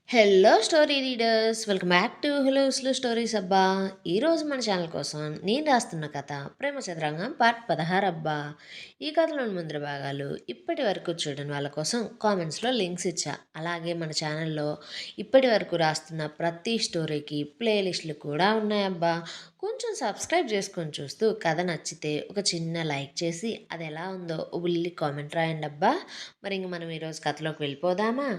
Hello story readers, welcome back to hello slow stories అబ్బా. ఈరోజు మన ఛానల్ కోసం నేను రాస్తున్న కథ ప్రేమ చదరంగం పార్ట్ 16 అబ్బా. ఈ కథలోని ముందర భాగాలు ఇప్పటి వరకు చూడని వాళ్ళ కోసం కామెంట్స్లో లింక్స్ ఇచ్చా. అలాగే మన ఛానల్లో ఇప్పటి వరకు రాస్తున్న ప్రతి స్టోరీకి ప్లేలిస్టులు కూడా ఉన్నాయబ్బా. కొంచెం సబ్స్క్రైబ్ చేసుకొని చూస్తూ కథ నచ్చితే ఒక చిన్న లైక్ చేసి అది ఎలా ఉందో ఉల్లి కామెంట్ రాయండి అబ్బా. మరి ఇంక మనం ఈరోజు కథలోకి వెళ్ళిపోదామా.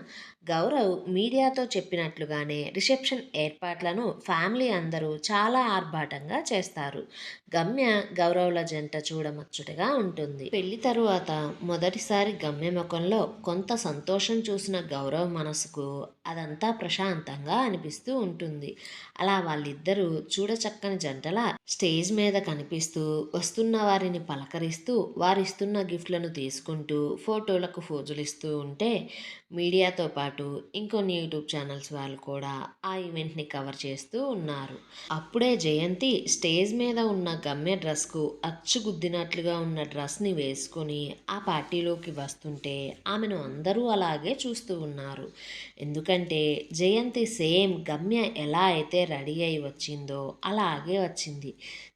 గౌరవ్ మీడియాతో చెప్పినట్లుగానే రిసెప్షన్ ఏర్పాట్లను ఫ్యామిలీ అందరూ చాలా ఆర్భాటంగా చేస్తారు. గమ్య గౌరవ్ల జంట చూడముచ్చటగా ఉంటుంది. పెళ్లి తరువాత మొదటిసారి గమ్య ముఖంలో కొంత సంతోషం చూసిన గౌరవ్ మనసుకు అదంతా ప్రశాంతంగా అనిపిస్తూ ఉంటుంది. అలా వాళ్ళిద్దరూ చూడచక్కని జంటలా స్టేజ్ మీద కనిపిస్తూ వస్తున్న వారిని పలకరిస్తూ వారిస్తున్న గిఫ్ట్లను తీసుకుంటూ ఫోటోలకు ఫోజులిస్తూ ఉంటే మీడియాతో పాటు ఇంకొన్ని యూట్యూబ్ ఛానల్స్ వాళ్ళు కూడా ఆ ఈవెంట్ని కవర్ చేస్తూ ఉన్నారు. అప్పుడే జయంతి స్టేజ్ మీద ఉన్న గమ్య డ్రెస్కు అచ్చుగుద్దినట్లుగా ఉన్న డ్రెస్ని వేసుకొని ఆ పార్టీలోకి వస్తుంటే ఆమెను అందరూ అలాగే చూస్తూ ఉన్నారు. ఎందుకంటే జయంతి సేమ్ గమ్య ఎలా అయితే రెడీ అయి వచ్చిందో అలాగే వచ్చింది.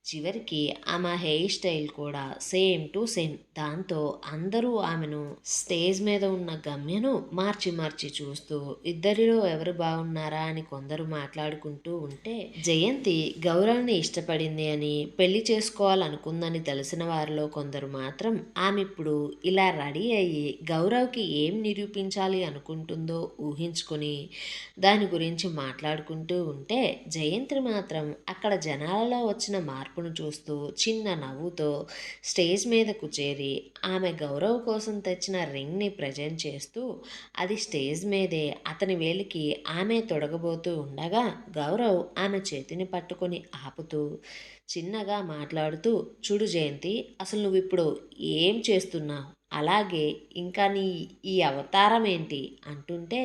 చివరికి ఆమె హెయిర్ స్టైల్ కూడా సేమ్ టు సేమ్. దాంతో అందరూ ఆమెను స్టేజ్ మీద ఉన్న గమ్యను మార్చి మార్చి చూస్తూ ఇద్దరిలో ఎవరు బాగున్నారా అని కొందరు మాట్లాడుకుంటూ ఉంటే జయంతి గౌరవ్ని ఇష్టపడింది అని పెళ్లి చేసుకోవాలనుకుందని తెలిసిన వారిలో కొందరు మాత్రం ఆమె ఇప్పుడు ఇలా రెడీ అయ్యి గౌరవ్కి ఏం నిరూపించాలి అనుకుంటుందో ఊహించుకొని దాని గురించి మాట్లాడుకుంటూ ఉంటే జయంతి మాత్రం అక్కడ జనాలలో వచ్చిన మార్పును చూస్తూ చిన్న నవ్వుతో స్టేజ్ మీదకు చేరి ఆమె గౌరవ్ కోసం తెచ్చిన రింగ్ని ప్రజెంట్ చేస్తూ అది స్టేజ్ మీదే అతని వేలికి ఆమె తొడగబోతూ ఉండగా గౌరవ్ ఆమె చేతిని పట్టుకొని ఆపుతూ చిన్నగా మాట్లాడుతూ, చూడు జయంతి, అసలు నువ్వు ఇప్పుడు ఏం చేస్తున్నావు, అలాగే ఇంకా నీ ఈ అవతారం ఏంటి అంటుంటే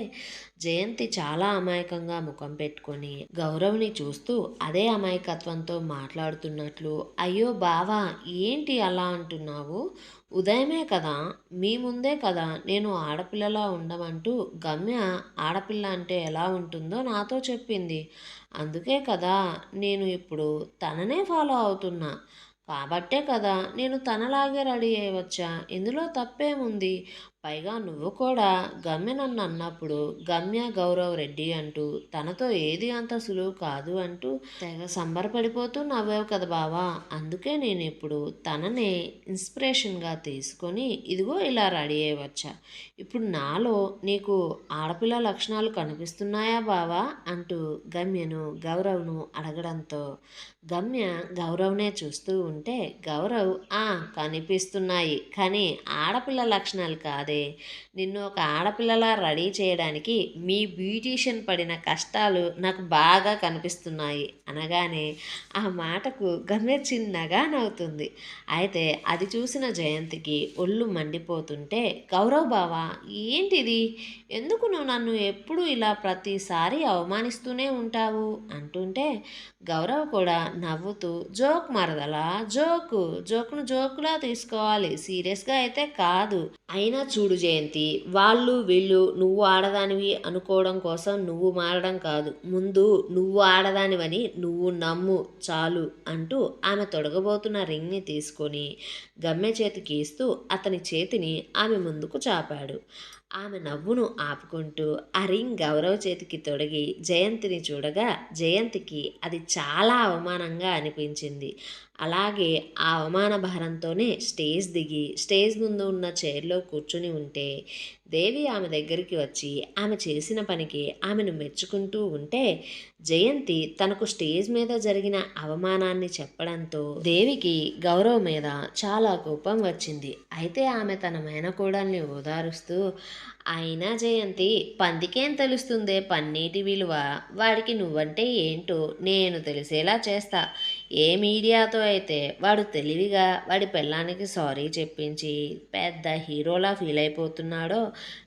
జయంతి చాలా అమాయకంగా ముఖం పెట్టుకొని గౌరవ్ని చూస్తూ అదే అమాయకత్వంతో మాట్లాడుతున్నట్లు, అయ్యో బావా, ఏంటి అలా అంటున్నావు, ఉదయమే కదా, మీ ముందే కదా నేను ఆడపిల్లలా ఉండమంటూ గమ్య ఆడపిల్ల అంటే ఎలా ఉంటుందో నాతో చెప్పింది. అందుకే కదా నేను ఇప్పుడు తననే ఫాలో అవుతున్నా. కాబట్టే కదా నేను తనలాగే రెడీ అయ్యి వచ్చా. ఇందులో తప్పేముంది? పైగా నువ్వు కూడా గమ్య నన్ను అన్నప్పుడు గమ్య గౌరవ్ రెడ్డి అంటూ తనతో ఏది అంత సులువు కాదు అంటూ తెగ సంబరపడిపోతూ నవ్వావు కదా బావా. అందుకే నేను ఇప్పుడు తననే ఇన్స్పిరేషన్గా తీసుకొని ఇదిగో ఇలా రెడీ అయ్యి వచ్చా. ఇప్పుడు నాలో నీకు ఆడపిల్ల లక్షణాలు కనిపిస్తున్నాయా బావా అంటూ గమ్యను గౌరవ్ను అడగడంతో గమ్య గౌరవ్నే చూస్తూ ఉంటే గౌరవ్ కనిపిస్తున్నాయి, కానీ ఆడపిల్ల లక్షణాలు కాదే. నిన్ను ఒక ఆడపిల్లలా రెడీ చేయడానికి మీ బ్యూటీషియన్ పడిన కష్టాలు నాకు బాగా కనిపిస్తున్నాయి అనగానే ఆ మాటకు గమ్య చిన్నగా నవ్వుతుంది. అయితే అది చూసిన జయంతికి ఒళ్ళు మండిపోతుంటే, గౌరవ్ బావా, ఏంటిది, ఎందుకు నువ్వు నన్ను ఎప్పుడు ఇలా ప్రతిసారి అవమానిస్తూనే ఉంటావు అంటుంటే గౌరవ్ కూడా నవ్వుతూ, జోక్ మరదలా, జోకును జోకులా తీసుకోవాలి, సీరియస్గా అయితే కాదు. అయినా చూడు జయంతి, వాళ్ళు వీళ్ళు నువ్వు ఆడదానివి అనుకోవడం కోసం నువ్వు మారడం కాదు, ముందు నువ్వు ఆడదానివని నువ్వు నమ్ము చాలు అంటూ ఆమె తొడగబోతున్న రింగ్ని తీసుకొని గమ్య చేతికి ఇస్తూ అతని చేతిని ఆమె ముందుకు చాపాడు. ఆమె నవ్వును ఆపుకుంటూ ఆ రింగ్ గౌరవ్ చేతికి తొడిగి జయంతిని చూడగా జయంతికి అది చాలా అవమానంగా అనిపించింది. అలాగే ఆ అవమాన భారంతోనే స్టేజ్ దిగి స్టేజ్ ముందు ఉన్న చైర్లో కూర్చుని ఉంటే దేవి ఆమె దగ్గరికి వచ్చి ఆమె చేసిన పనికి ఆమెను మెచ్చుకుంటూ ఉంటే జయంతి తనకు స్టేజ్ మీద జరిగిన అవమానాన్ని చెప్పడంతో దేవికి గౌరవ్ మీద చాలా కోపం వచ్చింది. అయితే ఆమె తన మేనకోడల్ని ఓదారుస్తూ, అయినా జయంతి, పందికేం తెలుస్తుందే పన్నీటి విలువ, వాడికి నువ్వంటే ఏంటో నేను తెలిసేలా చేస్తా. ఏ మీడియాతో అయితే వాడు తెలివిగా వాడి పెళ్ళానికి సారీ చెప్పించి పెద్ద హీరోలా ఫీల్ అయిపోతున్నాడో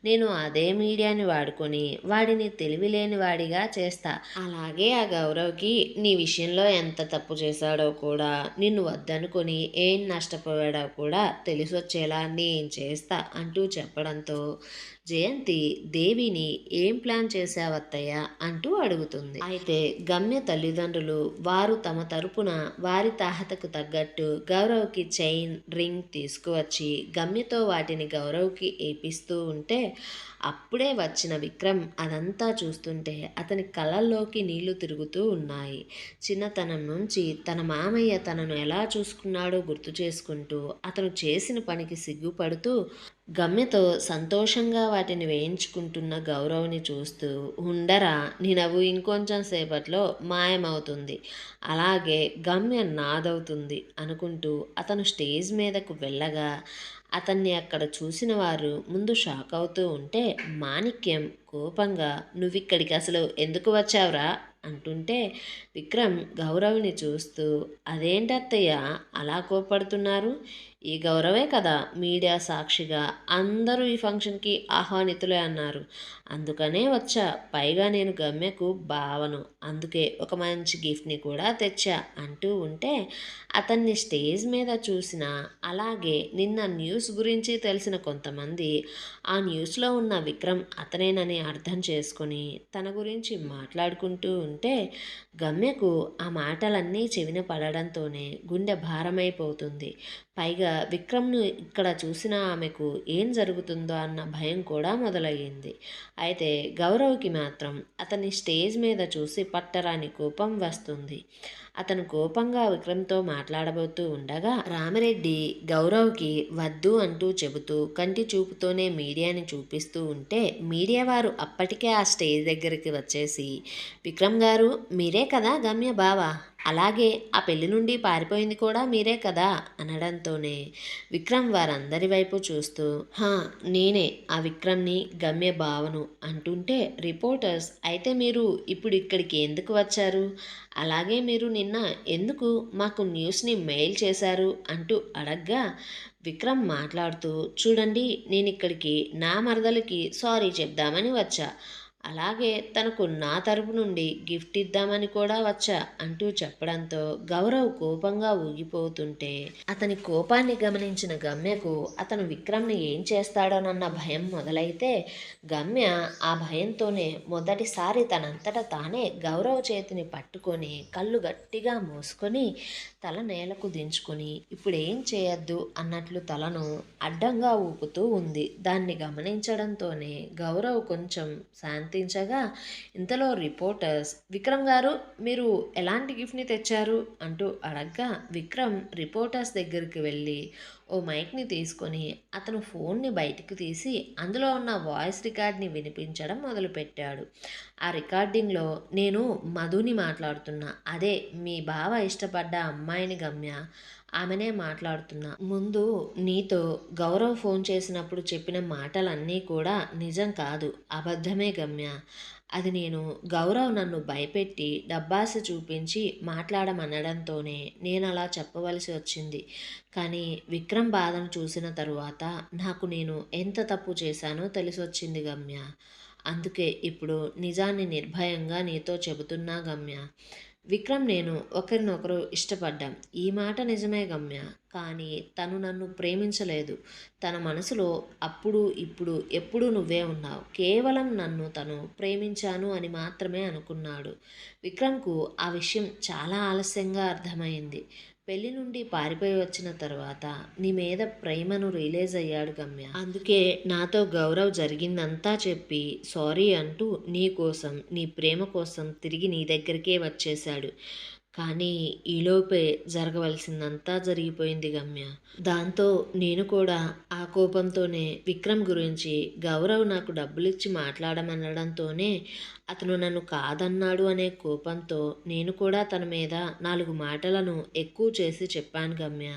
నేను అదే మీడియాని వాడుకొని వాడిని తెలివి లేని వాడిగా చేస్తా. అలాగే ఆ గౌరవ్కి నీ విషయంలో ఎంత తప్పు చేశాడో కూడా, నిన్ను వద్దనుకొని ఏం నష్టపోయాడో కూడా తెలిసొచ్చేలా నేను చేస్తా అంటూ చెప్పడంతో జయంతి దేవిని ఏం ప్లాన్ చేశావత్తయ్య అంటూ అడుగుతుంది. అయితే గమ్య తల్లిదండ్రులు వారు తమ తరపున వారి తాహతకు తగ్గట్టు గౌరవ్కి చైన్ రింగ్ తీసుకువచ్చి గమ్యతో వాటిని గౌరవ్కి ఏపిస్తూ ఉంటే అప్పుడే వచ్చిన విక్రమ్ అదంతా చూస్తుంటే అతని కళ్ళల్లోకి నీళ్లు తిరుగుతూ ఉన్నాయి. చిన్నతనం నుంచి తన మామయ్య తనను ఎలా చూసుకున్నాడో గుర్తు చేసుకుంటూ అతను చేసిన పనికి సిగ్గుపడుతూ గమ్యతో సంతోషంగా వాటిని వేయించుకుంటున్న గౌరవ్ని చూస్తూ ఉండరా నీ నవ్వు ఇంకొంచెం సేపట్లో మాయమవుతుంది, అలాగే గమ్య నాదవుతుంది అనుకుంటూ అతను స్టేజ్ మీదకు వెళ్ళగా అతన్ని అక్కడ చూసిన వారు ముందు షాక్ అవుతూ ఉంటే మాణిక్యం కోపంగా నువ్విక్కడికి అసలు ఎందుకు వచ్చావురా అంటుంటే విక్రమ్ గౌరవ్ని చూస్తూ అదేంటత్తయ్య అలా కోపడుతున్నారు, ఈ గౌరవే కదా మీడియా సాక్షిగా అందరూ ఈ ఫంక్షన్కి ఆహ్వానితులే అన్నారు, అందుకనే వచ్చా, పైగా నేను గమ్యకు బావను, అందుకే ఒక మంచి గిఫ్ట్ని కూడా తెచ్చా అంటూ ఉంటే అతన్ని స్టేజ్ మీద చూసిన అలాగే నిన్న న్యూస్ గురించి తెలిసిన కొంతమంది ఆ న్యూస్లో ఉన్న విక్రమ్ అతనేనని అర్థం చేసుకొని తన గురించి మాట్లాడుకుంటూ ఉంటే గమ్యకు ఆ మాటలన్నీ చెవిన పడడంతోనే గుండె భారమైపోతుంది. పైగా విక్రమ్ను ఇక్కడ చూసిన ఆమెకు ఏం జరుగుతుందో అన్న భయం కూడా మొదలయ్యింది. అయితే గౌరవ్కి మాత్రం అతని స్టేజ్ మీద చూసి పట్టరాని కోపం వస్తుంది. అతను కోపంగా విక్రమ్తో మాట్లాడబోతూ ఉండగా రామిరెడ్డి గౌరవ్కి వద్దు అంటూ చెబుతూ కంటి చూపుతోనే మీడియాని చూపిస్తూ ఉంటే మీడియా వారు అప్పటికే ఆ స్టేజ్ దగ్గరికి వచ్చేసి విక్రమ్ గారు మీరే కదా గమ్య బావ, అలాగే ఆ పెళ్లి నుండి పారిపోయింది కూడా మీరే కదా అనడంతోనే విక్రమ్ వారందరి వైపు చూస్తూ నేనే ఆ విక్రమ్ని గమ్య బావను అంటుంటే రిపోర్టర్స్ అయితే మీరు ఇప్పుడు ఇక్కడికి ఎందుకు వచ్చారు, అలాగే మీరు నిన్న ఎందుకు మాకు న్యూస్ని మెయిల్ చేశారు అంటూ అడగ్గా విక్రమ్ మాట్లాడుతూ చూడండి నేను ఇక్కడికి నా మరదలకి సారీ చెప్దామని వచ్చా, అలాగే తనకు నా తరపు నుండి గిఫ్ట్ ఇద్దామని కూడా వచ్చా అంటూ చెప్పడంతో గౌరవ్ కోపంగా ఊగిపోతుంటే అతని కోపాన్ని గమనించిన గమ్యకు అతను విక్రమ్ని ఏం చేస్తాడోనన్న భయం మొదలైతే గమ్య ఆ భయంతోనే మొదటిసారి తనంతట తానే గౌరవ్ చేతిని పట్టుకొని కళ్ళు గట్టిగా మూసుకొని తల నేలకు దించుకొని ఇప్పుడు ఏం చేయొద్దు అన్నట్లు తలను అడ్డంగా ఊపుతూ ఉంది. దాన్ని గమనించడంతోనే గౌరవ్ కొంచెం శాంతించగా ఇంతలో రిపోర్టర్స్ విక్రమ్ గారు మీరు ఎలాంటి గిఫ్ట్ని తెచ్చారు అంటూ అడగ్గా విక్రమ్ రిపోర్టర్స్ దగ్గరికి వెళ్ళి ఓ మైక్ని తీసుకొని అతను ఫోన్ని బయటికి తీసి అందులో ఉన్న వాయిస్ రికార్డ్ని వినిపించడం మొదలుపెట్టాడు. ఆ రికార్డింగ్లో నేను మధుని మాట్లాడుతున్నా, అదే మీ బావ ఇష్టపడ్డ అమ్మాయిని గమ్య, ఆమెనే మాట్లాడుతున్నా, ముందు నీతో గౌరవ్ ఫోన్ చేసినప్పుడు చెప్పిన మాటలన్నీ కూడా నిజం కాదు, అబద్ధమే గమ్య, అది నేను గౌరవ్ నన్ను భయపెట్టి డబ్బాస చూపించి మాట్లాడమనడంతోనే నేను అలా చెప్పవలసి వచ్చింది, కానీ విక్రమ్ బాధను చూసిన తరువాత నాకు నేను ఎంత తప్పు చేశానో తెలిసొచ్చింది గమ్య, అందుకే ఇప్పుడు నిజాన్ని నిర్భయంగా నీతో చెబుతున్నా గమ్య, విక్రమ్ నేను ఒకరినొకరు ఇష్టపడ్డాం, ఈ మాట నిజమే గమ్య, కానీ తను నన్ను ప్రేమించలేదు, తన మనసులో అప్పుడు ఇప్పుడు ఎప్పుడు నువ్వే ఉన్నావు, కేవలం నన్ను తను ప్రేమించాను అని మాత్రమే అనుకున్నాడు. విక్రమ్కు ఆ విషయం చాలా ఆలస్యంగా అర్థమైంది. పెళ్లి నుండి పారిపోయి వచ్చిన తర్వాత నీ మీద ప్రేమను రియలైజ్ అయ్యాడు గమ్య, అందుకే నాతో గౌరవ్ జరిగిందంతా చెప్పి సారీ అంటూ నీ కోసం నీ ప్రేమ కోసం తిరిగి నీ దగ్గరికే వచ్చేశాడు, కానీ ఈలోపే జరగవలసిందంతా జరిగిపోయింది గమ్య, దాంతో నేను కూడా ఆ కోపంతోనే విక్రమ్ గురించి గౌరవ్ నాకు డబ్బులిచ్చి మాట్లాడమనడంతోనే అతను నన్ను కాదన్నాడు అనే కోపంతో నేను కూడా తన మీద 4 మాటలను ఎక్కువ చేసి చెప్పాను గమ్య,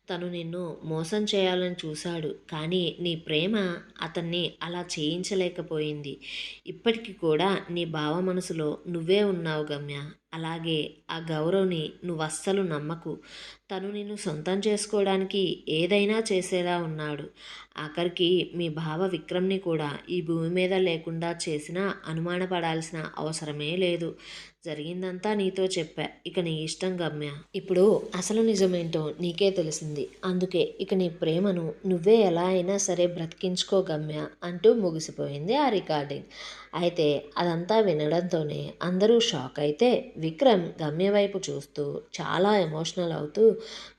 తను నిన్ను మోసం చేయాలని చూశాడు, కానీ నీ ప్రేమ అతన్ని అలా చేయించలేకపోయింది, ఇప్పటికీ కూడా నీ బావ మనసులో నువ్వే ఉన్నావు గమ్య, అలాగే ఆ గౌరవ్ని నువ్వు అస్సలు నమ్మకు, తను నిన్ను సొంతం చేసుకోవడానికి ఏదైనా చేసేలా ఉన్నాడు, ఆఖరికి మీ బావ విక్రమ్ని కూడా ఈ భూమి మీద లేకుండా చేసినా అనుమానపడాల్సిన అవసరమే లేదు, జరిగిందంతా నీతో చెప్పా, ఇక నీ ఇష్టం గమ్య, ఇప్పుడు అసలు నిజమేంటో నీకే తెలిసింది వచ్చేసింది. అందుకే ఇక నీ ప్రేమను నువ్వే ఎలా అయినా సరే బ్రతికించుకో గమ్య అంటూ ముగిసిపోయింది ఆ రికార్డింగ్. అయితే అదంతా వినడంతోనే అందరూ షాక్ అయితే విక్రమ్ గమ్య వైపు చూస్తూ చాలా ఎమోషనల్ అవుతూ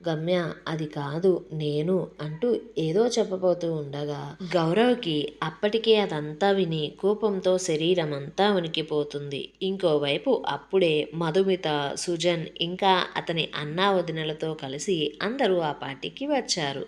గమ్య అది కాదు నేను అంటూ ఏదో చెప్పబోతూ ఉండగా గౌరవ్కి అప్పటికే అదంతా విని కోపంతో శరీరం అంతా వణికిపోతుంది. ఇంకోవైపు అప్పుడే మధుమిత, సుజన్ ఇంకా అతని అన్నా వదినలతో కలిసి అందరూ ఆ పార్టీకి వచ్చారు.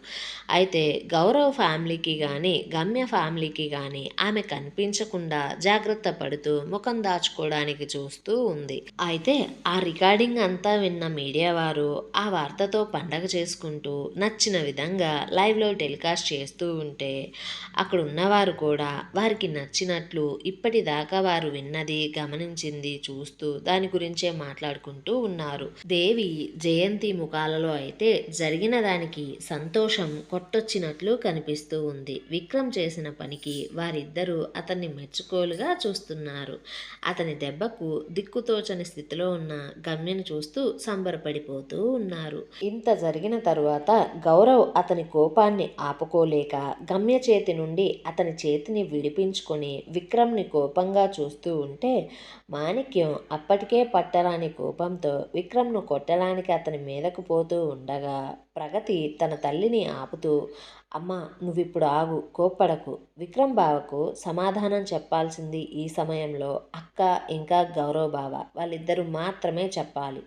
అయితే గౌరవ్ ఫ్యామిలీకి కానీ గమ్య ఫ్యామిలీకి కానీ ఆమె కనిపించకుండా జాగ్రత్త పడుతూ ముఖం దాచుకోవడానికి చూస్తూ ఉంది. అయితే ఆ రికార్డింగ్ అంతా విన్న మీడియా వారు ఆ వార్తతో పండగ చేసుకుంటూ నచ్చిన విధంగా లైవ్లో టెలికాస్ట్ చేస్తూ ఉంటే అక్కడ ఉన్నవారు కూడా వారికి నచ్చినట్లు ఇప్పటిదాకా వారు విన్నది గమనించింది చూస్తూ దాని గురించే మాట్లాడుకుంటూ ఉన్నారు. దేవి జయంతి ముఖాలలో అయితే జరిగిన దానికి సంతోషం కొట్టొచ్చినట్లు కనిపిస్తూ ఉంది. విక్రమ్ చేసిన పనికి వారిద్దరూ అతన్ని మెచ్చుకోలుగా చూస్తున్నారు. అతని దెబ్బకు దిక్కుతోచని స్థితిలో ఉన్న గమ్యను చూస్తూ సంబరపడిపోతూ ఉన్నారు. ఇంత జరిగిన తరువాత గౌరవ్ అతని కోపాన్ని ఆపుకోలేక గమ్య చేతి నుండి అతని చేతిని విడిపించుకొని విక్రమ్ని కోపంగా చూస్తూ ఉంటే మాణిక్యం అప్పటికే పట్టరాని కోపంతో విక్రమ్ను కొట్టడానికి అతని మీదకు పోతూ ఉండగా ప్రగతి తన తల్లిని ఆపుతూ అమ్మ నువ్విప్పుడు ఆగు, కోప్పడకు. విక్రమ్ బావకు సమాధానం చెప్పాల్సింది ఈ సమయంలో అక్క ఇంకా గౌరవ్ బావ వాళ్ళిద్దరూ మాత్రమే చెప్పాలి.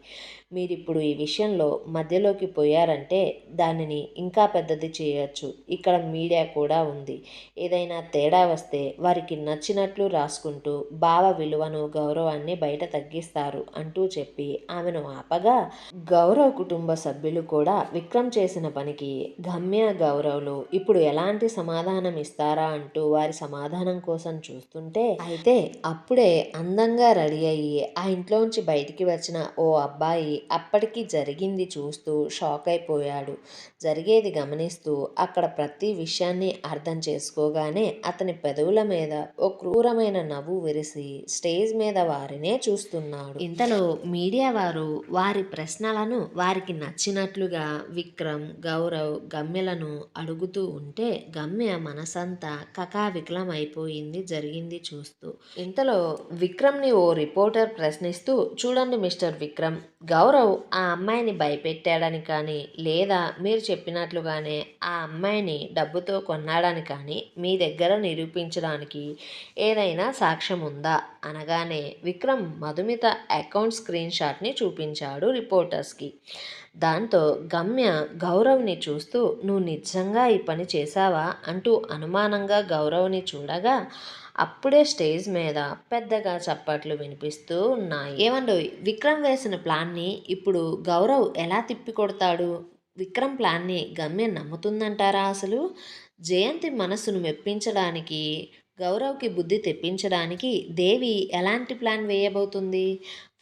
మీరిప్పుడు ఈ విషయంలో మధ్యలోకి పోయారంటే దానిని ఇంకా పెద్దది చేయొచ్చు. ఇక్కడ మీడియా కూడా ఉంది. ఏదైనా తేడా వస్తే వారికి నచ్చినట్లు రాసుకుంటూ బావ విలువను గౌరవాన్ని బయట తగ్గిస్తారు అంటూ చెప్పి ఆమెను ఆపగా గౌరవ్ కుటుంబ సభ్యులు కూడా విక్రమ్ చేసిన పనికి గమ్య గౌరవ్లు ఇప్పుడు ఎలాంటి సమాధానం ఇస్తారా అంటూ వారి సమాధానం కోసం చూస్తుంటే అయితే అప్పుడే అందంగా రెడీ అయ్యి ఆ ఇంట్లోంచి బయటికి వచ్చిన ఓ అబ్బాయి అప్పటికి జరిగింది చూస్తూ షాక్ అయిపోయాడు. జరిగేది గమనిస్తూ అక్కడ ప్రతి విషయాన్ని అర్థం చేసుకోగానే అతని పెదవుల మీద ఓ క్రూరమైన నవ్వు విరిసి స్టేజ్ మీద వారినే చూస్తున్నాడు. ఇంతలో మీడియా వారు వారి ప్రశ్నలను వారికి నచ్చినట్లుగా విక్రమ్, గౌరవ్, గమ్యలను అడుగుతూ ఉంటే గమ్య మనసంతా కకావికలం అయిపోయింది జరిగింది చూస్తూ. ఇంతలో విక్రమ్ని ఓ రిపోర్టర్ ప్రశ్నిస్తూ చూడండి మిస్టర్ విక్రమ్, గౌరవ్ ఆ అమ్మాయిని భయపెట్టాడని కానీ లేదా మీరు చెప్పినట్లుగానే ఆ అమ్మాయిని డబ్బుతో కొన్నాడని కానీ మీ దగ్గర నిరూపించడానికి ఏదైనా సాక్ష్యం ఉందా అనగానే విక్రమ్ మధుమిత అకౌంట్ స్క్రీన్ షాట్ని చూపించాడు రిపోర్టర్స్కి. దాంతో గమ్య గౌరవ్ని చూస్తూ నువ్వు నిజంగా ఈ పని చేశావా అంటూ అనుమానంగా గౌరవ్ని చూడగా అప్పుడే స్టేజ్ మీద పెద్దగా చప్పట్లు వినిపిస్తూ ఉన్నాయి. ఏమండోయ్ విక్రమ్ వేసిన ప్లాన్ని ఇప్పుడు గౌరవ్ ఎలా తిప్పికొడతాడు? విక్రమ్ ప్లాన్ని గమ్య నమ్ముతుందంటారా అసలు? జయంతి మనసును మెప్పించడానికి గౌరవ్కి బుద్ధి తెప్పించడానికి దేవి ఎలాంటి ప్లాన్ వేయబోతుంది?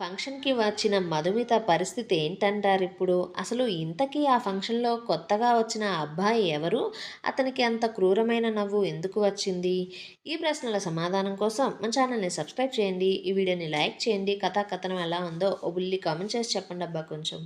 ఫంక్షన్కి వచ్చిన మధుమిత పరిస్థితి ఏంటంటారు ఇప్పుడు? అసలు ఇంతకీ ఆ ఫంక్షన్లో కొత్తగా వచ్చిన అబ్బాయి ఎవరు? అతనికి అంత క్రూరమైన నవ్వు ఎందుకు వచ్చింది? ఈ ప్రశ్నల సమాధానం కోసం మన ఛానల్ని సబ్స్క్రైబ్ చేయండి. ఈ వీడియోని లైక్ చేయండి. కథా కథనం ఎలా ఉందో ఓ బుల్లి కామెంట్ చేసి చెప్పండి అబ్బా కొంచెం.